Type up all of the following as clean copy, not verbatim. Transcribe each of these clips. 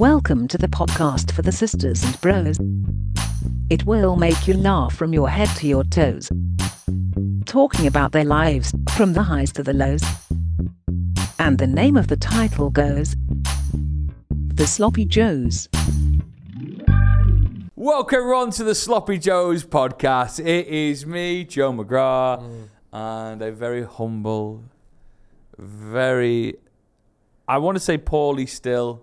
Welcome to the podcast for the sisters and bros. It will make you laugh from your head to your toes. Talking about their lives, from the highs to the lows. And the name of the title goes, The Sloppy Joes. Welcome everyone to the Sloppy Joes podcast. It is me, Joe McGrath, and a very humble, I want to say poorly still.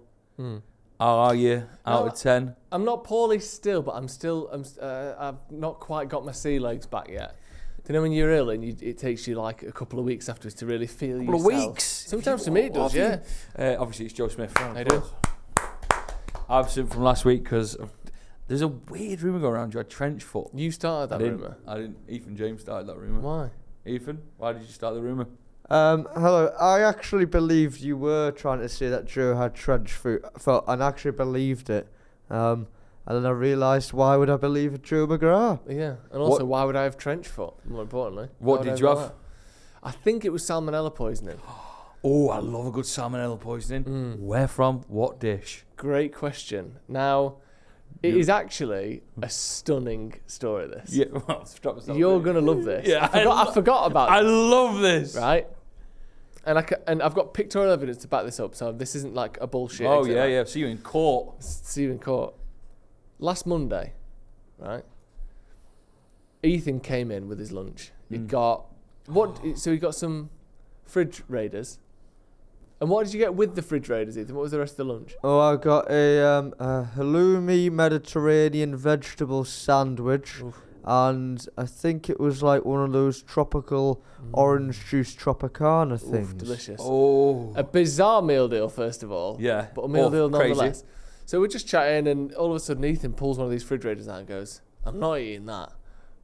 How are you out of 10? I'm not poorly still, but I've not quite got my sea legs back yet. Do you know when you're ill and it takes you like a couple of weeks afterwards to really feel yourself? A couple of weeks? Sometimes to me it does, yeah. Obviously it's Joe Smith. How you doing? Absent from last week because there's a weird rumour going around you had trench foot. You started that rumour? I didn't. Ethan James started that rumour. Why? Ethan, why did you start the rumour? Hello. I actually believed you were trying to say that Joe had trench foot, and actually believed it. And then I realised, why would I believe Joe McGrath? Yeah, and also why would I have trench foot? More importantly, what did you have? I think it was salmonella poisoning. Oh, I love a good salmonella poisoning. Where from? What dish? Great question. Now, it is actually a stunning story. This. Yeah, well, strap myself You're in. gonna love this. Yeah, I forgot about. I this. love this. Right. And I've got pictorial evidence to back this up, so this isn't like a bullshit. Oh, yeah. See you in court. See you in court. Last Monday, right? Ethan came in with his lunch. He got so he got some fridge raiders. And what did you get with the fridge raiders, Ethan? What was the rest of the lunch? Oh, I got a halloumi Mediterranean vegetable sandwich. Oof. And I think it was like one of those tropical orange juice Tropicana things. Oof, delicious. Oh. A bizarre meal deal, first of all. Yeah. But a meal deal crazy. nonetheless. So we're just chatting, and all of a sudden Ethan pulls one of these fridge raiders out and goes, "I'm not eating that.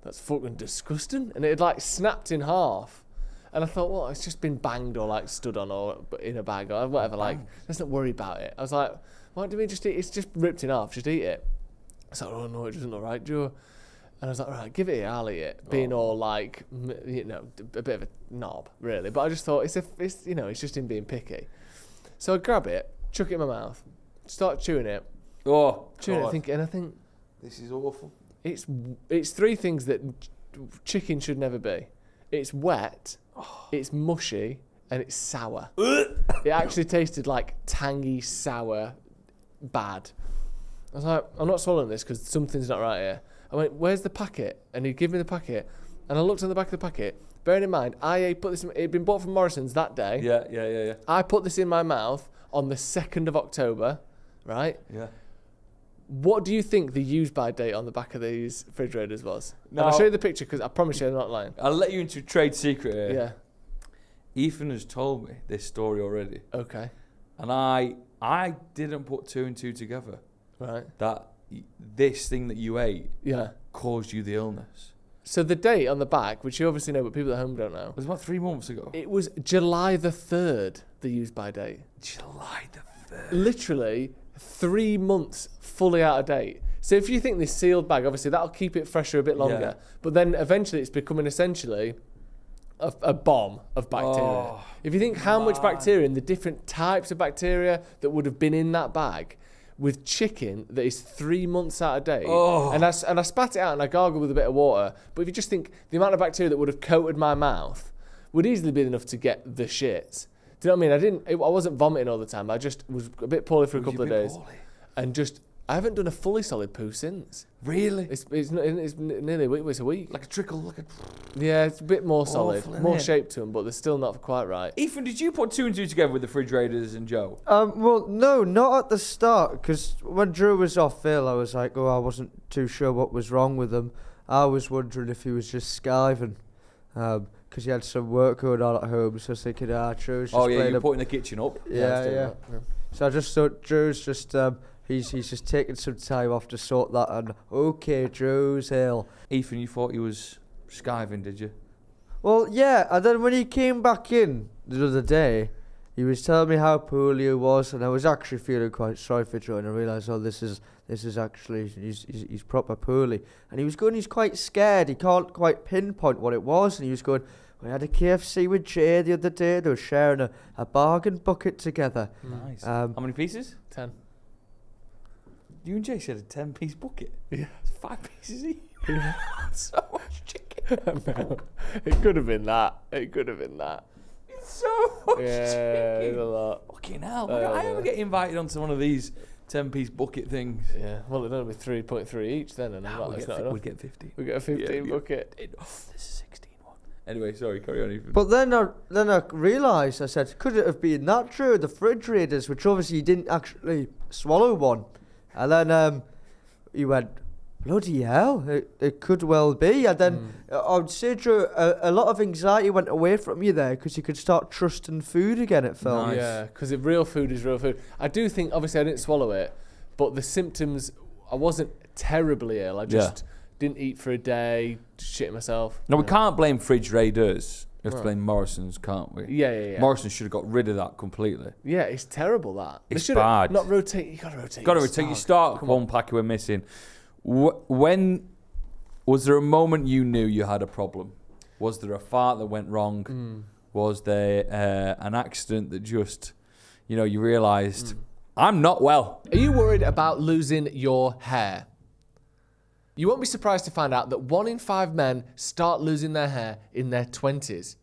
That's fucking disgusting." And it had like snapped in half. And I thought, well, it's just been banged or like stood on or in a bag or whatever. Like, let's not worry about it. I was like, why do we just eat? It's just ripped in half. Just eat it. I was like, oh no, it doesn't look right, Joe. And I was like, right, give it here, I'll eat it. Being all like, you know, a bit of a knob, really. But I just thought, it's just him being picky. So I grab it, chuck it in my mouth, start chewing it. Oh, chewing God. it, and I think This is awful. it's three things that chicken should never be. It's wet, it's mushy, and it's sour. It actually tasted like tangy, sour, bad. I was like, I'm not swallowing this because something's not right here. I went, where's the packet? And he'd give me the packet. And I looked on the back of the packet. Bearing in mind, it'd been bought from Morrison's that day. Yeah. I put this in my mouth on the 2nd of October, right? Yeah. What do you think the use by date on the back of these refrigerators was? No. And I'll show you the picture because I promise you I'm not lying. I'll let you into a trade secret here. Yeah. Ethan has told me this story already. Okay. And I didn't put two and two together. Right. That this thing that you ate caused you the illness. So the date on the back, which you obviously know, but people at home don't know. It was about 3 months ago. It was July the 3rd, the use by date. July the 3rd. Literally 3 months fully out of date. So if you think this sealed bag, obviously that'll keep it fresher a bit longer. Yeah. But then eventually it's becoming essentially a bomb of bacteria. Oh, if you think how much bacteria and the different types of bacteria that would have been in that bag with chicken that is 3 months out of date. Oh. And I spat it out and I gargled with a bit of water. But if you just think the amount of bacteria that would have coated my mouth would easily be enough to get the shits. Do you know what I mean? I wasn't vomiting all the time. I just was a bit poorly for a couple of days. Poorly? And I haven't done a fully solid poo since. Really? It's nearly a week. It's a week. Like a trickle, Yeah, it's a bit more solid, Awful, more innit? shape to them, but they're still not quite right. Ethan, did you put two and two together with the fridge raiders and Joe? Well, no, not at the start, because when Drew was off ill, I was like, I wasn't too sure what was wrong with him. I was wondering if he was just skiving, because he had some work going on at home, so I was thinking, Drew's just you're putting the kitchen up. Yeah. So I just thought Drew's just, he's just taking some time off to sort that, and okay, Drew's ill. Ethan, you thought he was skiving, did you? Well, yeah, and then when he came back in the other day, he was telling me how poorly he was, and I was actually feeling quite sorry for Joe, and I realised, this is actually, he's proper poorly. And he was going, he's quite scared, he can't quite pinpoint what it was, and he was going, we had a KFC with Jay the other day, they were sharing a bargain bucket together. Nice. How many pieces? 10. You and Jay said a 10-piece bucket. Yeah. It's 5 pieces each. Yeah. So much chicken. No, it could have been that. It's so much Yeah, chicken. it's a lot. Fucking hell. I ever get invited onto one of these 10-piece bucket things? Yeah. Well, it'd only be 3.3 each then, and it's not enough. We'd get 50. We get a 15 bucket. This is 16 one. Anyway, sorry, carry on. Ethan. But then I realised, I said, could it have been that true? The refrigerators, which obviously you didn't actually swallow one. And then he went, bloody hell, it could well be. And then I would say, Joe, a lot of anxiety went away from you there because you could start trusting food again, it felt. Nice. Yeah, because real food is real food. I do think, obviously, I didn't swallow it, but the symptoms, I wasn't terribly ill. I just didn't eat for a day, shitting myself. No, we can't blame refrigerators. We have to blame Morrison's, can't we? Yeah. Morrison should have got rid of that completely. Yeah, it's terrible that. It's They should've bad. Not rotate. You gotta rotate. Got to rotate your stock. One packet we're missing. When was there a moment you knew you had a problem? Was there a fart that went wrong? Was there an accident that just, you realised I'm not well? Are you worried about losing your hair? You won't be surprised to find out that 1 in 5 men start losing their hair in their 20s.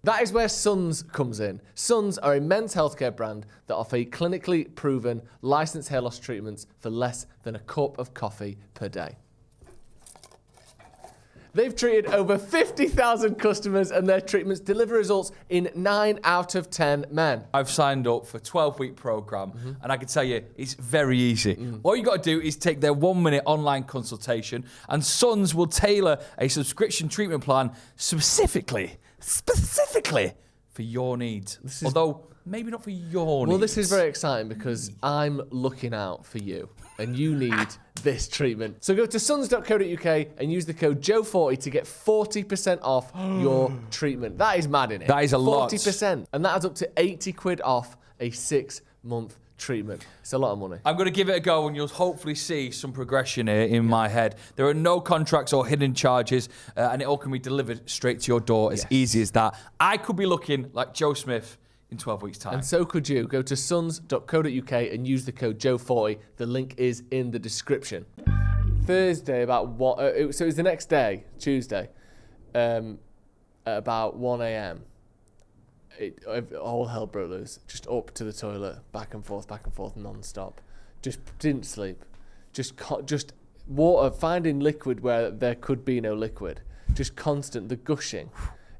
That is where Suns comes in. Suns are a men's healthcare brand that offer clinically proven, licensed hair loss treatments for less than a cup of coffee per day. They've treated over 50,000 customers and their treatments deliver results in 9 out of 10 men. I've signed up for a 12-week program, and I can tell you, it's very easy. All you got to do is take their 1-minute online consultation, and Suns will tailor a subscription treatment plan specifically for your needs. Although, maybe not for your needs. Well, this is very exciting because I'm looking out for you, and you need this treatment. So go to suns.co.uk and use the code Joe40 to get 40% off your treatment. That is mad, innit? That is a lot. 40%. And that adds up to 80 quid off a 6-month treatment. It's a lot of money. I'm going to give it a go, and you'll hopefully see some progression here in my head. There are no contracts or hidden charges, and it all can be delivered straight to your door. As easy as that. I could be looking like Joe Smith in 12 weeks' time. And so could you. Go to suns.co.uk and use the code Joe40. The link is in the description. Thursday, about what? So it was the next day, Tuesday, at about 1 a.m. All hell broke loose. Just up to the toilet, back and forth, non-stop. Just didn't sleep. Just water, finding liquid where there could be no liquid. Just constant, the gushing.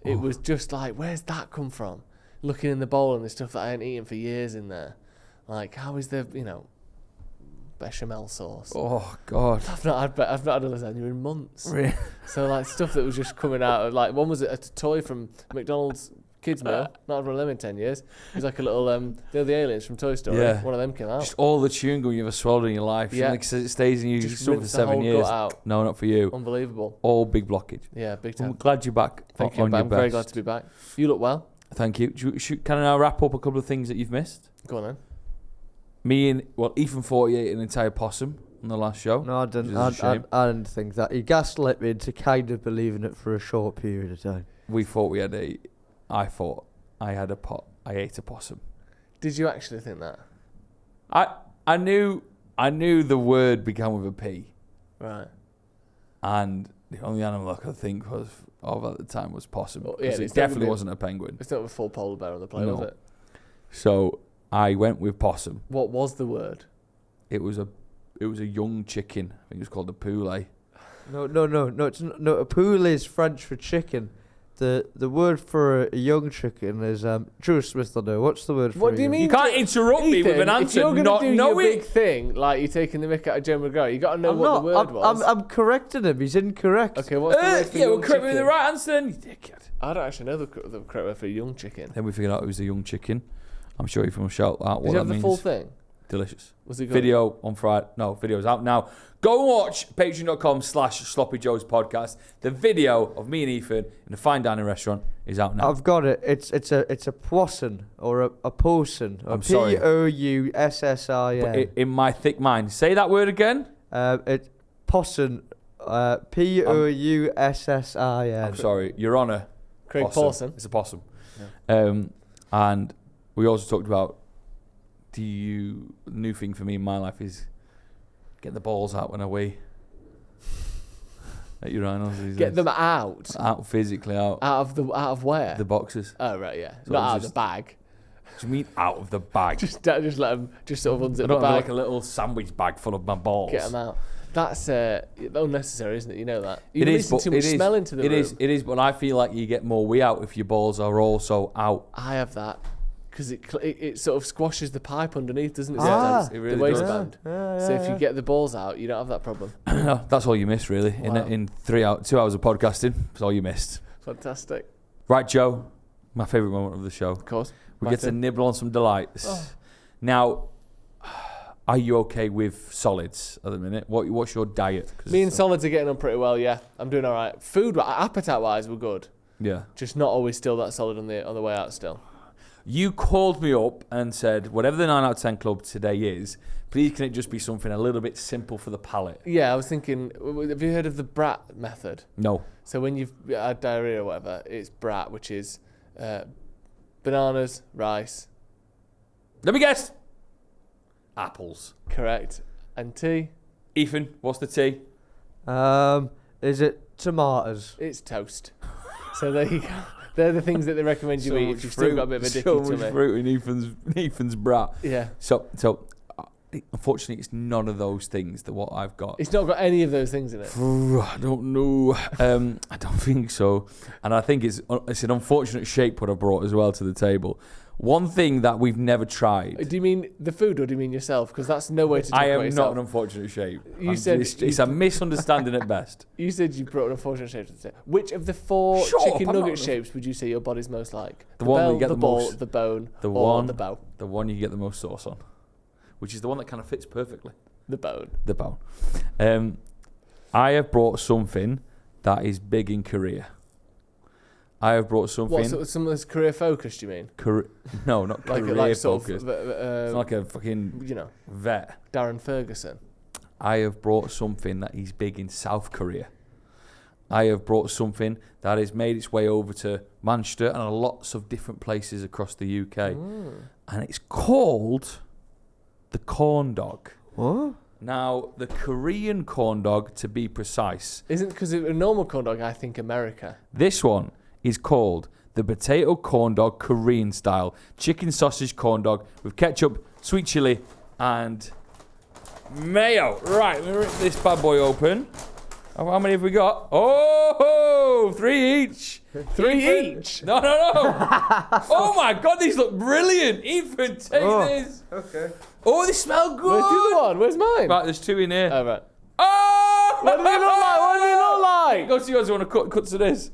It was just like, where's that come from? Looking in the bowl and the stuff that I ain't eaten for years in there. Like, how is there, bechamel sauce? Oh, God. I've not had a lasagna in months. Really? So, like, stuff that was just coming out of, like, one was a toy from McDonald's kids meal. Not had one of them in 10 years. It was like a little, they're the aliens from Toy Story. Yeah. One of them came out. Just all the chewing gum you've ever swallowed in your life. Yeah. Like, it stays in you Just for rinse the 7 whole years. gut out. No, not for you. Unbelievable. All big blockage. Yeah, big I'm time. glad you're back. Thank you. On your I'm very best. glad to be back. You look well. Thank you. Can I now wrap up a couple of things that you've missed? Go on then. Ethan 48 an entire possum on the last show. No, I which didn't. is a shame. I didn't think that. He gaslit me into kind of believing it for a short period of time. We thought we had I thought I had a pot. I ate a possum. Did you actually think that? I knew the word began with a P, Right. and the only animal I could think of at the time was possum. Well, Because it's it not definitely gonna be- wasn't a penguin. It's not a full polar bear on the plane, No. was it? So I went with possum. What was the word? It was a young chicken. I think it was called a poulet. No. It's not, no. A poule is French for chicken. The word for a young chicken is Drew Smith. I know. What's the word for? What a do you young- mean? You can't interrupt me with an If answer. you're Not gonna do know your it. big thing, like you're taking the mick out of Joe McGrath, you got to know I'm what not. the word was. I'm correcting him. He's incorrect. Okay, what's the word for Yeah, young we'll correct me with the chicken? right answer then, you dickhead. I don't actually know the correct word for a young chicken. Then we figured out it was a young chicken. I'm sure Ethan will shout out Did what you have that the means. full thing? Delicious. Was it good? Video on Friday. No, video's out now. Go and watch patreon.com/SloppyJoesPodcast. The video of me and Ethan in a fine dining restaurant is out now. I've got it. It's a poisson or a poisson. I'm sorry. Poussin. But in my thick mind, say that word again. It poisson. Poussin. I'm sorry, Your Honour. Craig Possum. Paulson. It's a possum. And we also talked about the new thing for me in my life is Get the balls out when I wee. At urinals. Get them out. Out physically out. Out of where? The boxes. Oh right, yeah. So Not out of just- the bag. What do you mean out of the bag? Just let them. Just sort of unzip I the don't have bag. like a little sandwich bag full of my balls. Get them out. That's unnecessary, isn't it? You know that. You It is, releasing but too much smell into the room. It is, but I feel like you get more wee out if your balls are also out. I have that because it sort of squashes the pipe underneath, doesn't it? Ah, sometimes? it really the does. waistband. Yeah, So if you get the balls out, you don't have that problem. No, that's all you missed, really. Wow. In 2 hours of podcasting, that's all you missed. Fantastic. Right, Joe, my favourite moment of the show. Of course. We get to nibble on some delights. Now, are you okay with solids at the minute? What's your diet? Me and solids are getting on pretty well. Yeah, I'm doing all right. Food, appetite-wise, we're good. Yeah. Just not always still that solid on the way out. Still. You called me up and said, whatever the 9 out of 10 club today is, please can it just be something a little bit simple for the palate? Yeah, I was thinking. Have you heard of the brat method? No. So when you've had diarrhea or whatever, it's brat, which is bananas, rice. Let me guess. Apples. Correct. And tea. Ethan, what's the tea? Is it tomatoes? It's toast. So there you go. They're the things that they recommend you eat if you've still got a bit of a dicky so tummy. much fruit in Ethan's brat. Yeah. So unfortunately, it's none of those things that what I've got. It's not got any of those things in it. I don't know. I don't think so. And I think it's an unfortunate shape what I brought as well to the table. One thing that we've never tried. Do you mean the food or do you mean yourself? Because that's no way to talk I about am yourself. not an unfortunate shape. Said it's a misunderstanding at best. You said you brought an unfortunate shape to the table. Which of the 4 Shut up, chicken I'm nugget not- shapes would you say your body's most like? The one where bell, you get the the ball, most- the bone, The or one, the bow. the one you get the most sauce on, which is the one that kind of fits perfectly. The bone. The bone. I have brought something that is big in Korea. I have brought something. What, so some of this career focused, you mean? No, not Like career sort focused. of, It's like a fucking you know, vet. Darren Ferguson. I have brought something that is big in South Korea. I have brought something that has made its way over to Manchester and lots of different places across the UK. And it's called the corn dog. What? Now, the Korean corn dog, to be precise. Isn't because a normal corn dog, I think America. This one is called the potato corn dog Korean style chicken sausage corn dog with ketchup, sweet chili, and mayo. Right, let me rip this bad boy open. How many have we got? Oh, 3 each. 3 each? No. Oh my God, these look brilliant. Ethan, take this. Okay. Oh, they smell good. Where's the other one? Where's mine? Right, there's 2 in here. Oh, right. Oh! What do they look like? What do they look like? Go see yours. You want to cut to this?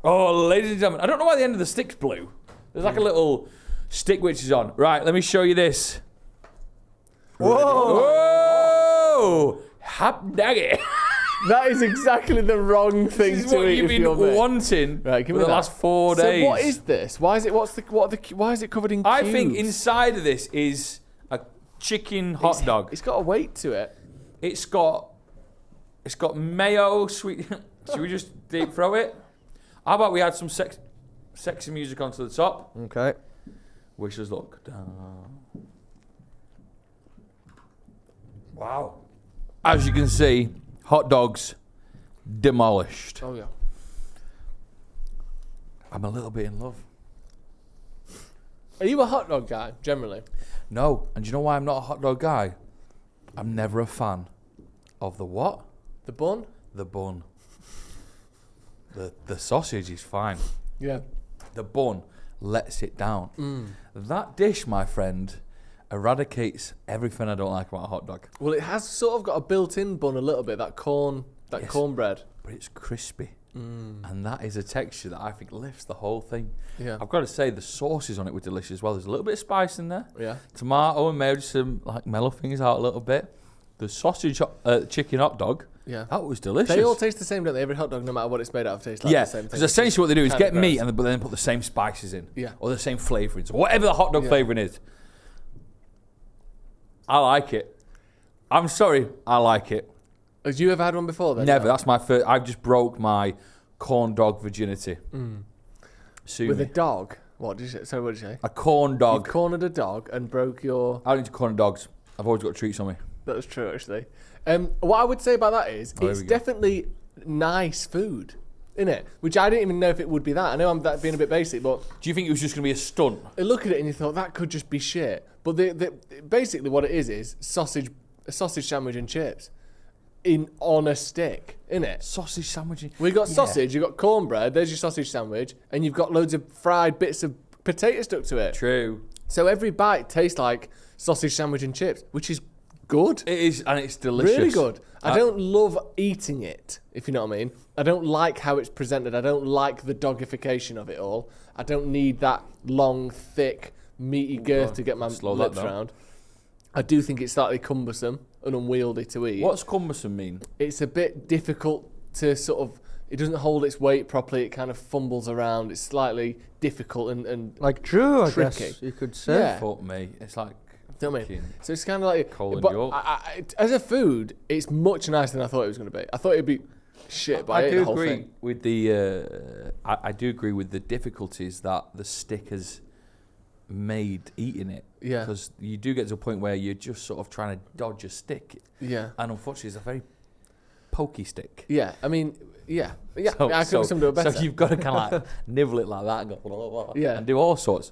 Oh, ladies and gentlemen, I don't know why the end of the stick's blue. There's like a little stick which is on. Right, let me show you this. Whoa! Hot doggy. That is exactly the wrong thing This is to what eat you've if been you're me. wanting Right, give for me the that. last 4 days. So what is this? Why is it? Why is it covered in cubes? I think inside of this is a chicken hot dog. It's got a weight to it. It's got mayo, sweet. Should we just deep throw it? How about we add some sexy music onto the top? Okay. Wish us luck. Down. Wow. As you can see, hot dogs demolished. Oh yeah. I'm a little bit in love. Are you a hot dog guy generally? No, and do you know why I'm not a hot dog guy? I'm never a fan of the what? The bun? The bun. The sausage is fine. Yeah. The bun lets it down. That dish, my friend, eradicates everything I don't like about a hot dog. Well, it has sort of got a built-in bun a little bit. That Yes. cornbread. But it's crispy. And that is a texture that I think lifts the whole thing. Yeah. I've got to say, the sauces on it were delicious as well. There's a little bit of spice in there. Yeah. Tomato and mayo just to like mellow things out a little bit. The sausage chicken hot dog, Yeah. that was delicious. They all taste the same, don't they? Every hot dog, no matter what it's made out of, tastes like yeah, the same thing. because essentially what they do is Kinda get meat gross. but then put the same spices in. Yeah. Or the same flavourings. Or whatever the hot dog Yeah. flavouring is. I like it. I'm sorry, I like it. Have you ever had one before then? Never. No? That's my first. I've just broke my corn dog virginity. Sue With me. a dog? What did you say? Sorry, what did you say? A corn You've dog. cornered a dog and broke your... I don't need to corner dogs. I've always got treats on me. That's true, actually. What I would say about that is it's we go. definitely nice food, isn't it? Which I didn't even know if it would be that. I know I'm being a bit basic, but Do you think it was just going to be a stunt? you look at it and you thought that could just be shit. But basically what it is a sausage sandwich and chips on a stick, innit? Sausage sandwich. We got sausage, you've got cornbread, there's your sausage sandwich, and you've got loads of fried bits of potato stuck to it. True. So every bite tastes like sausage sandwich and chips, which is good. It is, and it's delicious. Really good. I don't love eating it, if you know what I mean. I don't like how it's presented. I don't like the dogification of it all. I don't need that long, thick, meaty girth to get my Slow that lips down. round. I do think it's slightly cumbersome and unwieldy to eat. What's cumbersome mean? It's a bit difficult to sort of... It doesn't hold its weight properly. It kind of fumbles around. It's slightly difficult and Like Drew, I tricky. guess you could say. Yeah. Fuck me. It's like... You know what I mean? fucking- So it's kind of like... Colin but York. as a food, it's much nicer than I thought it was going to be. I thought it'd be shit, but I ate do the whole agree thing. with the. I do agree with the difficulties that the stick has made eating it. Yeah. Because you do get to a point where you're just sort of trying to dodge a stick, Yeah. and unfortunately, it's a very pokey stick. Yeah. I mean, yeah. Yeah. So- I could have some do it better. So you've got to kind of like nibble it like that and go, blah, blah, blah, Yeah. and do all sorts.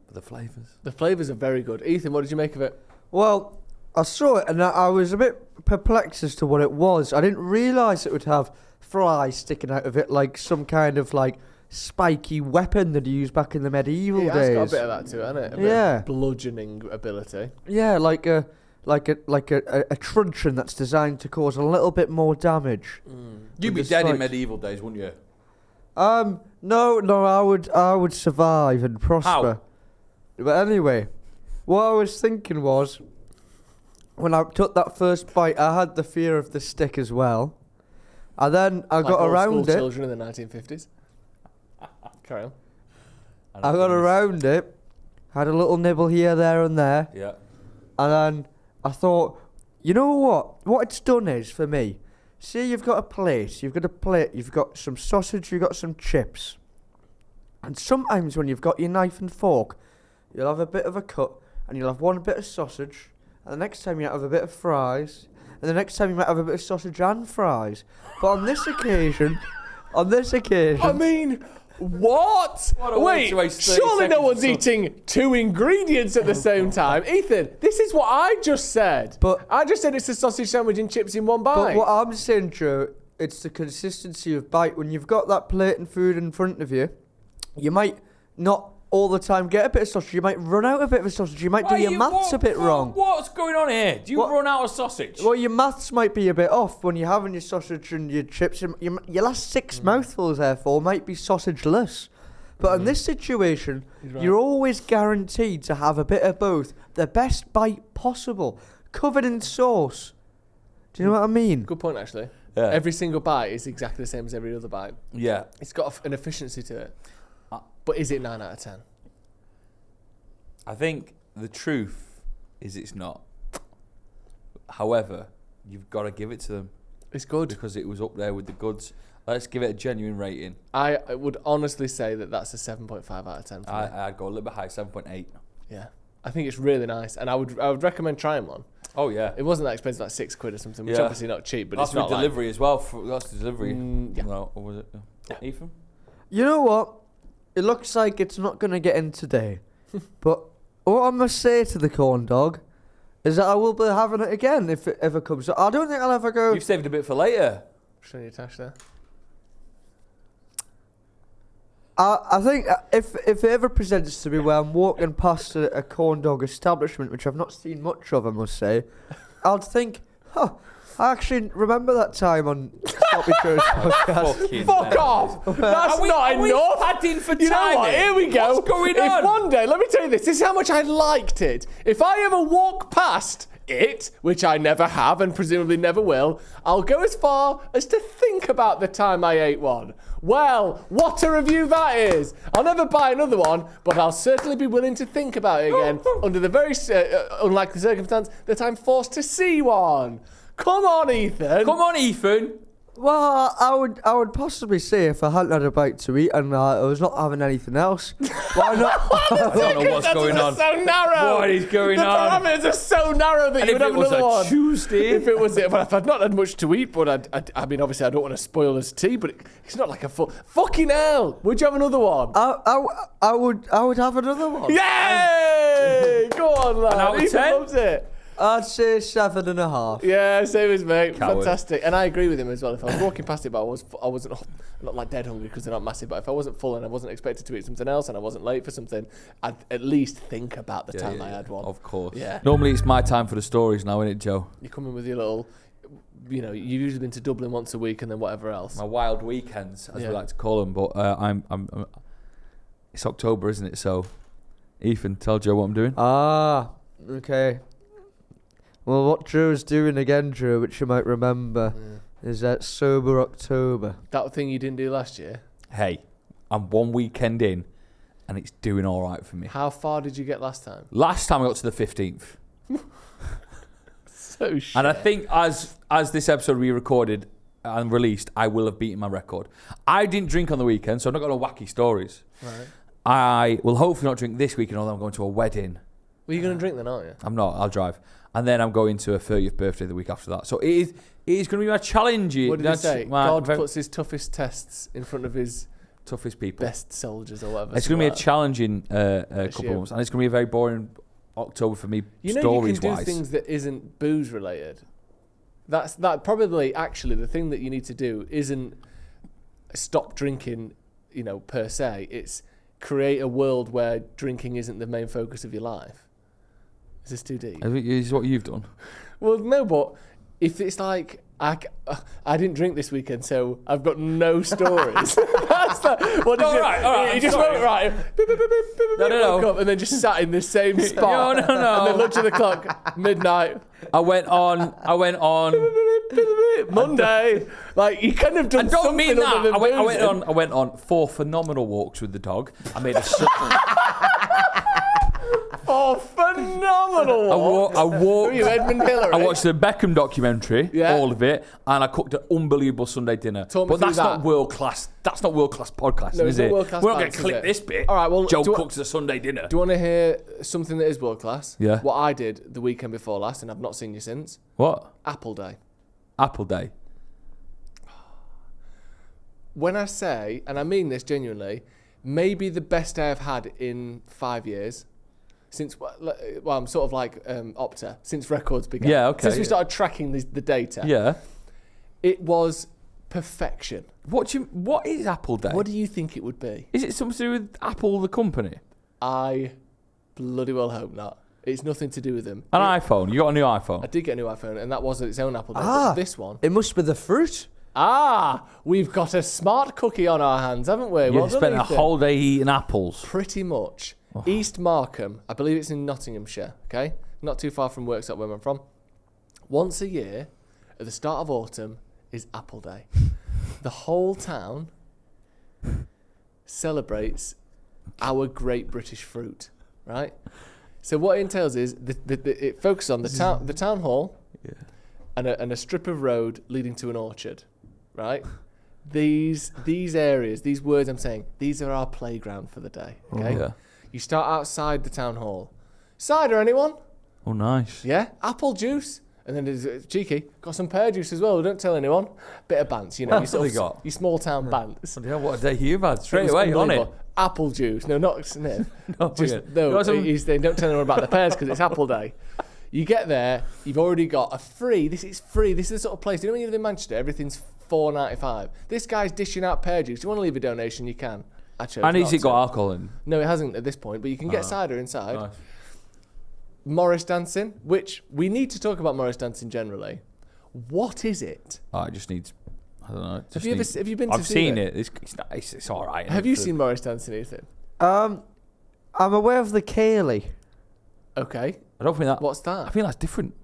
But the flavours. The flavours are very good. Ethan, what did you make of it? Well, I saw it and I was a bit perplexed as to what it was. I didn't realise it would have flies sticking out of it like some kind of like spiky weapon that you used back in the medieval Yeah, days. it's got a bit of that to it, hasn't it? A bit Yeah. of bludgeoning ability. Yeah, like a truncheon that's designed to cause a little bit more damage. You'd be Just dead in like- medieval days, wouldn't you? No, I would survive and prosper. But anyway, what I was thinking was, when I took that first bite, I had the fear of the stick as well. And then I Like got old around school it. children in the 1950s. Carry on. I got around it, had a little nibble here, there, and there. Yeah. And then I thought, you know what? What it's done is, for me, see you've got a plate, you've got some sausage, you've got some chips. And sometimes when you've got your knife and fork, you'll have a bit of a cut, and you'll have one bit of sausage, and the next time you might have a bit of fries, and the next time you might have a bit of sausage and fries. But on this occasion, I mean, what? What a way Wait, to waste 30 surely no seconds one's of stuff. eating 2 ingredients at the same time. Ethan, this is what I just said. But- I just said it's a sausage sandwich and chips in one but bite. what I'm saying, Joe, it's the consistency of bite. When you've got that plate and food in front of you, you might not all the time get a bit of sausage. You might run out a bit of sausage. You might do your maths a bit wrong. What's going on here? Do you What- run out of sausage? Well, your maths might be a bit off when you're having your sausage and your chips. Your last 6 mouthfuls, therefore, might be sausageless. But in this situation, you're always guaranteed to have a bit of both. The best bite possible, covered in sauce. Do you know what I mean? Good point, actually. Yeah. Every single bite is exactly the same as every other bite. Yeah. It's got an efficiency to it. But is it 9 out of 10? I think the truth is it's not. However, you've got to give it to them It's good. because it was up there with the goods. Let's give it a genuine rating. I would honestly say that that's a 7.5 out of 10 for me. I'd go a little bit high, 7.8. Yeah. I think it's really nice. And I would recommend trying one. Oh, yeah. It wasn't that expensive, like £6 or something, which Yeah. obviously not cheap, but That's it's not with delivery as well. That's the delivery. Yeah. No, or was it? Ethan? You know what? It looks like it's not going to get in today. But what I must say to the corn dog is that I will be having it again if it ever comes. I don't think I'll ever go. You've saved a bit for later. Show you Tash there. I think if it ever presents to me where I'm walking past a corn dog establishment, which I've not seen much of, I must say, I'd think, I actually remember that time on SloppyJoes podcast. Fuck off! That's Are we not enough! padding for You know what? timing? Here we go. What's going If on? one day, let me tell you this is how much I liked it. If I ever walk past it, which I never have and presumably never will, I'll go as far as to think about the time I ate one. Well, what a review that is. I'll never buy another one, but I'll certainly be willing to think about it again under the very unlikely circumstance that I'm forced to see one. Come on, Ethan. Come on, Ethan. Well, I would possibly say if I hadn't had a bite to eat and I was not having anything else, why not? I don't know what's going on. So narrow. What is going on? The parameters are so narrow that And you if would have it was another a one. Tuesday, If it was, if I'd not had much to eat, but I mean, obviously, I don't want to spoil his tea, but it's not like a fucking hell. Would you have another one? I would have another one. Yay! Go on, lad. An out of Ethan 10? loves it. I'd say 7.5. Yeah, same as mate. Coward. Fantastic. And I agree with him as well. If I was walking past it, but I wasn't not like dead hungry because they're not massive, but if I wasn't full and I wasn't expected to eat something else and I wasn't late for something, I'd at least think about the time I had one. Of course. Yeah. Normally it's my time for the stories now, isn't it, Joe? You come in with your little, you've usually been to Dublin once a week and then whatever else. My wild weekends, as Yeah. we like to call them. But I'm. It's October, isn't it? So, Ethan, tell Joe what I'm doing. Ah, okay. Well, what Drew's doing again, Drew, which you might remember, is that Sober October. That thing you didn't do last year. Hey, I'm one weekend in, and it's doing all right for me. How far did you get last time? Last time I got to the 15th. So shit. And I think as this episode we recorded and released, I will have beaten my record. I didn't drink on the weekend, so I've not got no wacky stories. Right. I will hopefully not drink this weekend, although I'm going to a wedding. Well, you're going to drink then, aren't you? I'm not, I'll drive. And then I'm going to a 30th birthday the week after that. So it is going to be my challenge. What did he say? God very puts his toughest tests in front of his toughest people. best soldiers or whatever. It's going to be a challenge. challenging couple of months. And it's going to be a very boring October for me, You know, stories you can do wise. things that isn't booze related. That probably actually the thing that you need to do isn't stop drinking, per se. It's create a world where drinking isn't the main focus of your life. Is this too deep? I think it's what you've done. Well, no, but if it's like I didn't drink this weekend, so I've got no stories. That's that. What did All right, you I'm just sorry. went right. Beep, beep, beep, beep, beep, No, no, woke no. up and then just sat in the same spot. No, no, no. And then looked at the clock. Midnight. I went on. Monday. Like you couldn't have done I don't something mean that. other than I went on 4 phenomenal walks with the dog. I made a Oh, phenomenal. I walked. Were you Edmund Hillary? I watched the Beckham documentary, Yeah. all of it, and I cooked an unbelievable Sunday dinner. Talk me But through that's not that. world class. That's not world class podcasting, No, is it's not it? world-class We're not going bites, to is clip it? this bit. All right, well, Joe do I- cooks a Sunday dinner. Do you want to hear something that is world class? Yeah. What I did the weekend before last, and I've not seen you since. What? Apple Day. Apple Day. When I say, and I mean this genuinely, maybe the best day I've had in 5 years. Since, well, I'm sort of like Opta, since records began. Yeah, okay, Since we yeah. started tracking the data. Yeah. It was perfection. What is Apple Day? What do you think it would be? Is it something to do with Apple, the company? I bloody well hope not. It's nothing to do with them. An iPhone. You got a new iPhone. I did get a new iPhone, and that was its own Apple Day. Ah. But this one. It must be the fruit. We've got a smart cookie on our hands, haven't we? You Well done, spent a Ethan. whole day eating apples. Pretty much. East Markham, I believe it's in Nottinghamshire, okay? Not too far from Worksop where I'm from. Once a year, at the start of autumn, is Apple Day. The whole town celebrates our great British fruit, right? So what it entails is it focuses on the town hall and a strip of road leading to an orchard, right? These areas, these words I'm saying, these are our playground for the day, okay? Yeah. You start outside the town hall. Cider, anyone? Oh, nice. Yeah? Apple juice? And then there's cheeky. Got some pear juice as well. Don't tell anyone. Bit of bants, you know. What have they got? Your small town bants. Bloody hell, what a day you've had. It Straight was away, on it. unbelievable. Apple juice. No, not sniff. No, Just, brilliant. no, You got some- they don't tell anyone about the pears because it's Apple Day. You get there, you've already got a free. This is free. This is the sort of place. You know when you live in Manchester, everything's $4.95. This guy's dishing out pear juice. You want to leave a donation, you can. I chose And not has it to. got alcohol in? No, it hasn't at this point, but you can get cider inside. Nice. Morris dancing, which we need to talk about Morris dancing generally. What is it? Oh, it just needs. I don't know. Have you been to I've see seen it? it. It's all right. Have you seen Morris dancing, Ethan? I'm aware of the Cayley. Okay. I don't think that. What's I that? think that's different.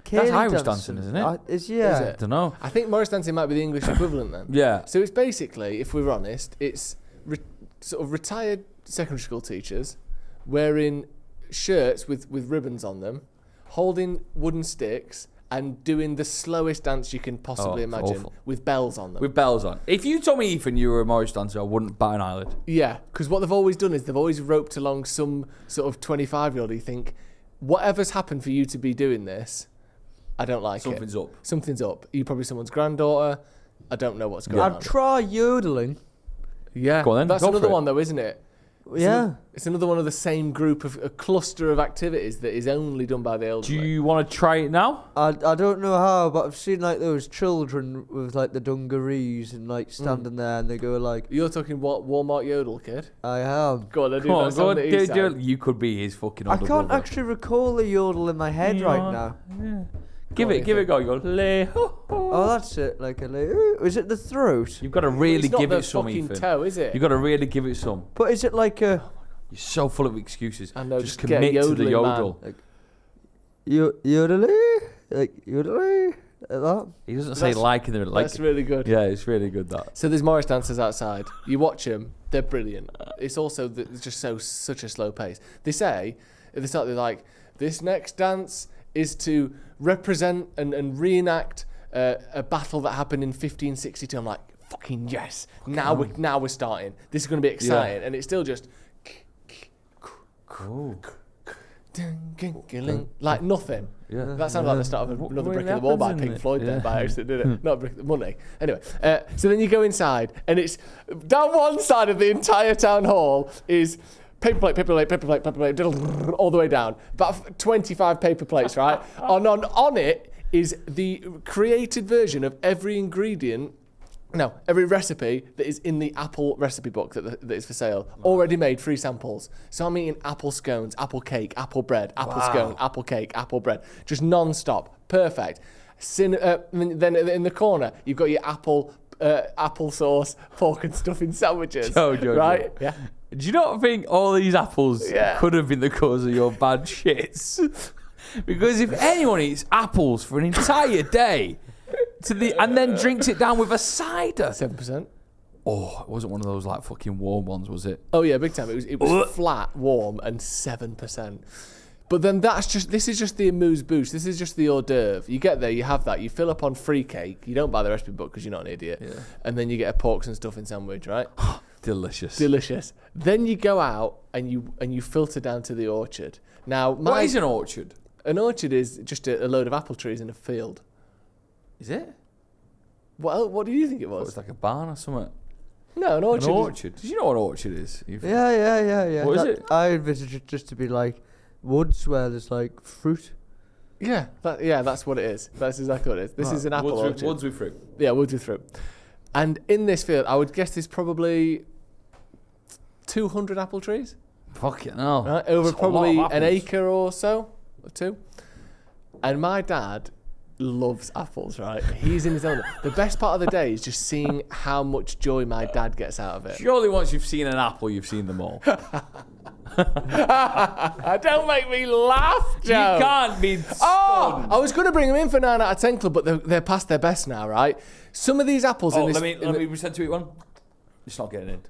Cayley Irish dancing, isn't it? Is Yeah. it? I don't know. I think Morris dancing might be the English equivalent then. Yeah. So it's basically, if we're honest, it's sort of retired secondary school teachers wearing shirts with ribbons on them, holding wooden sticks and doing the slowest dance you can possibly it's imagine awful. with bells on them. With bells on. If you told me, Ethan, you were a Morris dancer, I wouldn't bat an eyelid. Yeah, because what they've always done is they've always roped along some sort of 25-year-old. You think, whatever's happened for you to be doing this, I don't like Something's it. up. Something's up. You're probably someone's granddaughter. I don't know what's going on. I'd try yodeling. Yeah, Go on then, that's go for another it. one though, isn't it? It's another one of the same group of a cluster of activities that is only done by the Do elderly. you want to try it now? I don't know how, but I've seen like those children with like the dungarees and like standing there and they go like, You're talking what Walmart yodel kid? I am. Go on, then do Come on, that go on, sound that he sang. you could be his fucking I older can't brother. actually recall the yodel in my head right now. Yeah. Give on, it a go. You go, lay, ho, ho. Oh, that's it. Like is it the throat? You've got to really It's not give the it some, fucking Ethan. toe, is it? You've got to really give it some. But is it like a You're so full of excuses. I know, Just just get commit to the yodeling, man. yodel. yodeling? Like yodeling? Like that? He doesn't say like in the That's really good. Yeah, it's really good that. So there's Morris dancers outside. You watch them; they're brilliant. It's also it's just such a slow pace. They say at the start they're like, "This next dance is to represent and reenact a battle that happened in 1562." I'm like, "Fucking yes! Now we're starting. This is going to be exciting." And it's still just like nothing. Yeah. That sounded like the start of another what Brick in the Wall by happens in Pink it? Floyd there Yeah. by accident, did it? Not Brick the Money. Anyway, so then you go inside and it's down one side of the entire town hall is paper plate, all the way down. About 25 paper plates, right? And on it is the created version of every ingredient. No, every recipe that is in the Apple recipe book that is for sale, already made, free samples. So I'm eating apple scones, apple cake, apple bread, apple scone, apple cake, apple bread, just non-stop, perfect. Then in the corner, you've got your apple sauce, pork and stuffing sandwiches, right? Yeah. Do you not think all these apples could have been the cause of your bad shits? Because if anyone eats apples for an entire day and then drinks it down with a cider, 7%. oh, it wasn't one of those like fucking warm ones, was it? Oh yeah, big time. It was flat, warm, and 7%. But then this is just the amuse bouche. This is just the hors d'oeuvre. You get there, you have that. You fill up on free cake. You don't buy the recipe book because you're not an idiot. Yeah. And then you get a pork and stuffing sandwich, right? Delicious. Delicious. Then you go out and you filter down to the orchard. Now, What is an orchard? An orchard is just a load of apple trees in a field. Is it? What do you think it What, was? it's like a barn or something. No, an orchard. An orchard. Did you know what an orchard is? Yeah. What is it? I envisage it just to be like woods where there's like fruit. That's what it is. That's exactly what it is. This is an apple orchard. Woods with fruit. Yeah, woods with fruit. And in this field, I would guess there's probably 200 apple trees. Fucking hell. Right, over That's a lot probably of an apples. acre or so, or two. And my dad loves apples, right? He's in his own. The best part of the day is just seeing how much joy my dad gets out of it. Surely once you've seen an apple, you've seen them all. Don't make me laugh, Joe. You can't be stunned. Oh, I was going to bring them in for 9 out of 10 club, but they're past their best now, right? Some of these apples in this... let me pretend to eat one. It's not getting in.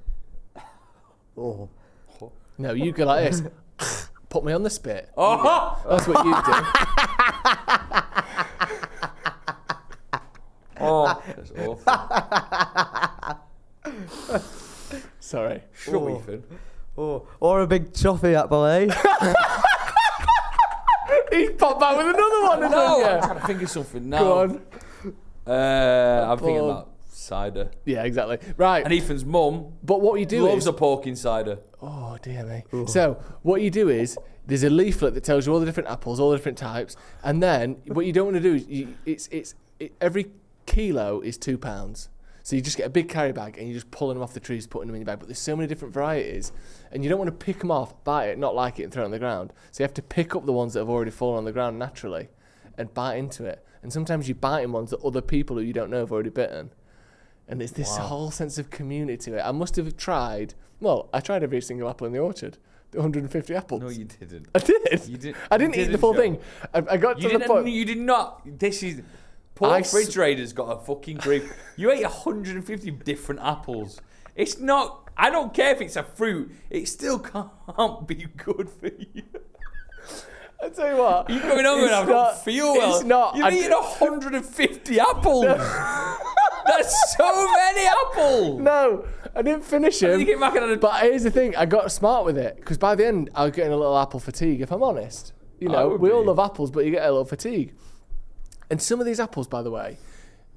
Oh. No, you go like this. Put me on the spit. Oh! That's what you do. Oh, that's awful. Sorry. Shut Ethan. Oh, or a big toffee apple, eh? He's popped back with another one, No, hasn't I'm he? trying to think of something now. Go on. I'm thinking about cider. Yeah, exactly. Right. And Ethan's mum But what you do loves is... a pork in cider. Oh, dear me. So, what you do is, there's a leaflet that tells you all the different apples, all the different types, and then what you don't want to do is, every kilo is £2. So you just get a big carry bag and you're just pulling them off the trees, putting them in your bag. But there's so many different varieties, and you don't want to pick them off, bite it, not like it, and throw it on the ground. So you have to pick up the ones that have already fallen on the ground naturally and bite into it. And sometimes you're biting ones that other people who you don't know have already bitten. And it's this whole sense of community to it. I must have tried... Well, I tried every single apple in the orchard. The 150 apples. No, you didn't. I did. You did. I didn't you eat the didn't, full Joe. thing. I got You to the point. didn't. You did not. This is. Poor refrigerator's got a fucking grip. You ate 150 different apples. It's not. I don't care if it's a fruit. It still can't be good for you. I tell you what. You're going on and I don't feel well. It's not. You've eaten 150 apples. That's so many apples. No, I didn't finish And him. you get back and But here's the thing, I got smart with it because by the end I was getting a little apple fatigue. If I'm honest, you know, we all love apples, but you get a little fatigue. And some of these apples, by the way,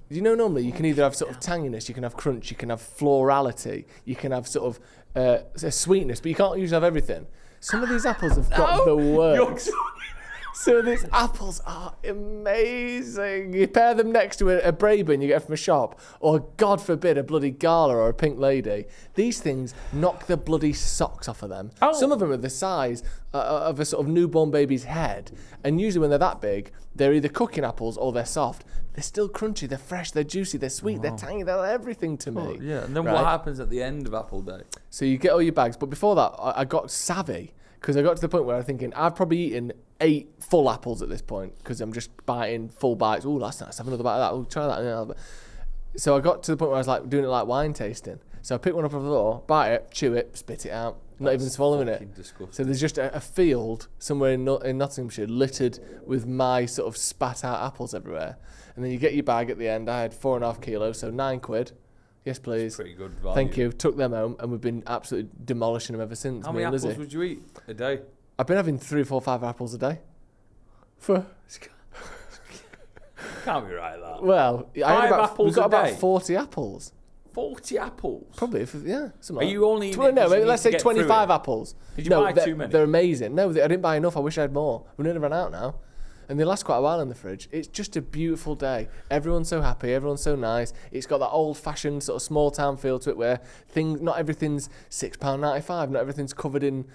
you know, normally you can either have sort of tanginess, you can have crunch, you can have florality, you can have sort of a sweetness, but you can't usually have everything. Some of these apples have got the works. So these apples are amazing. You pair them next to a Brabant you get from a shop, or God forbid a bloody Gala or a Pink Lady. These things knock the bloody socks off of them. Oh. Some of them are the size of a sort of newborn baby's head, and usually when they're that big, they're either cooking apples or they're soft. They're still crunchy, they're fresh, they're juicy, they're sweet, they're tangy, they're everything to me. Yeah, and then Right? what happens at the end of Apple Day? So you get all your bags, but before that, I got savvy because I got to the point where I'm thinking I've probably eaten 8 full apples at this point because I'm just biting full bites. Oh, that's nice. Have another bite of that. Oh, try that. So I got to the point where I was like doing it like wine tasting. So I picked one up off the floor, bite it, chew it, spit it out, not even swallowing it. Disgusting. So there's just a field somewhere in Nottinghamshire littered with my sort of spat out apples everywhere. And then you get your bag at the end. I had 4.5 kilos, so £9. Yes, please. Pretty good value. Thank you. Took them home, and we've been absolutely demolishing them ever since. How me many and apples Lizzie. would you eat a day? I've been having 3, 4, 5 apples a day. Can't be right, that. Well, I had 5 apples we've got a about day? 40 apples. 40 apples? Probably, something Are like you only... that. No, maybe let's say 25 apples. Did you No, buy too many? They're amazing. No, I didn't buy enough. I wish I had more. We're nearly run out now. And they last quite a while in the fridge. It's just a beautiful day. Everyone's so happy. Everyone's so nice. It's got that old-fashioned sort of small-town feel to it where not everything's £6.95. Not everything's covered in,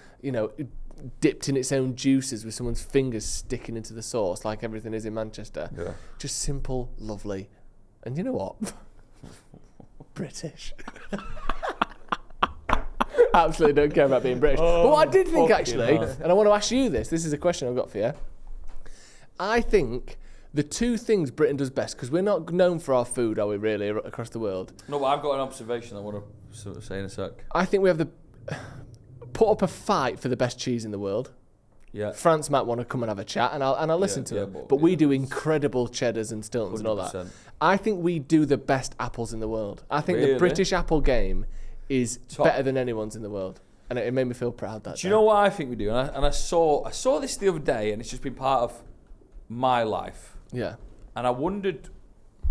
dipped in its own juices with someone's fingers sticking into the sauce like everything is in Manchester. Yeah. Just simple, lovely. And you know what? British. Absolutely don't care about being British. But what I did think, actually, and I want to ask you this is a question I've got for you. I think the two things Britain does best, because we're not known for our food, are we really, across the world? No, but I've got an observation I want to sort of say in a sec. I think we have put up a fight for the best cheese in the world. Yeah. France might want to come and have a chat, and I'll listen to it. But we do incredible cheddars and Stiltons and all that. 100%. I think we do the best apples in the world. I think Really? the British apple game is Top. better than anyone's in the world, and it made me feel proud. That Do you know what I think we do? And I saw this the other day, and it's just been part of my life. Yeah. And I wondered,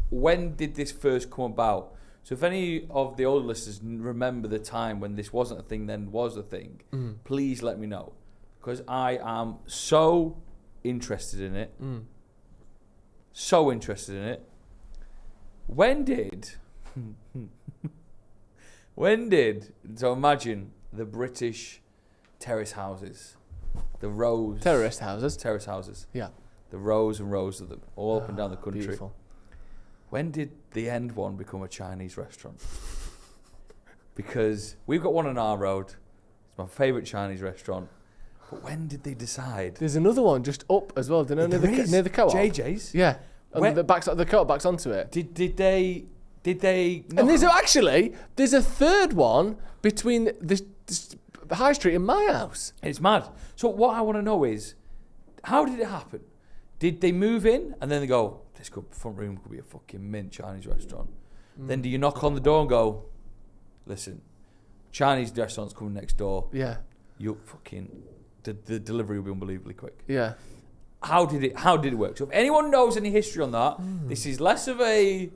when did this first come about? So if any of the older listeners remember the time when this wasn't a thing, then was a thing, please let me know. Because I am so interested in it. So interested in it. When did, so imagine the British terrace houses, the rows. Terrace houses. Terrace houses. Yeah. The rows and rows of them, all up and down the country. Beautiful. When did the end one become a Chinese restaurant? Because we've got one on our road. It's my favourite Chinese restaurant. But when did they decide? There's another one just up as well. Do you know near the co-op? JJ's? Yeah. When- The co-op backs onto it. Did they? And there's a third one between the high street and my house. It's mad. So what I want to know is, how did it happen? Did they move in and then they go, this front room could be a fucking mint Chinese restaurant? Then do you knock on the door and go, listen, Chinese restaurant's coming next door. Yeah. You fucking, the delivery will be unbelievably quick. Yeah. How did it work? So if anyone knows any history on that, this is less of a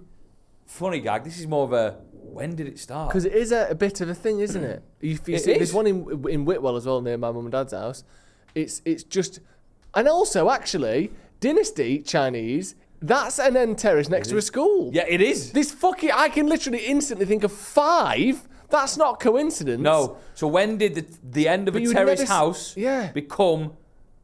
funny gag. This is more of a, when did it start? Because it is a bit of a thing, isn't it? You see, there's one in Whitwell as well near my mum and dad's house. It's just, and also actually, Dynasty Chinese, that's an end terrace next to a school. Yeah, it is. I can literally instantly think of 5. That's not coincidence. No. So when did the end of But a you would terrace never house become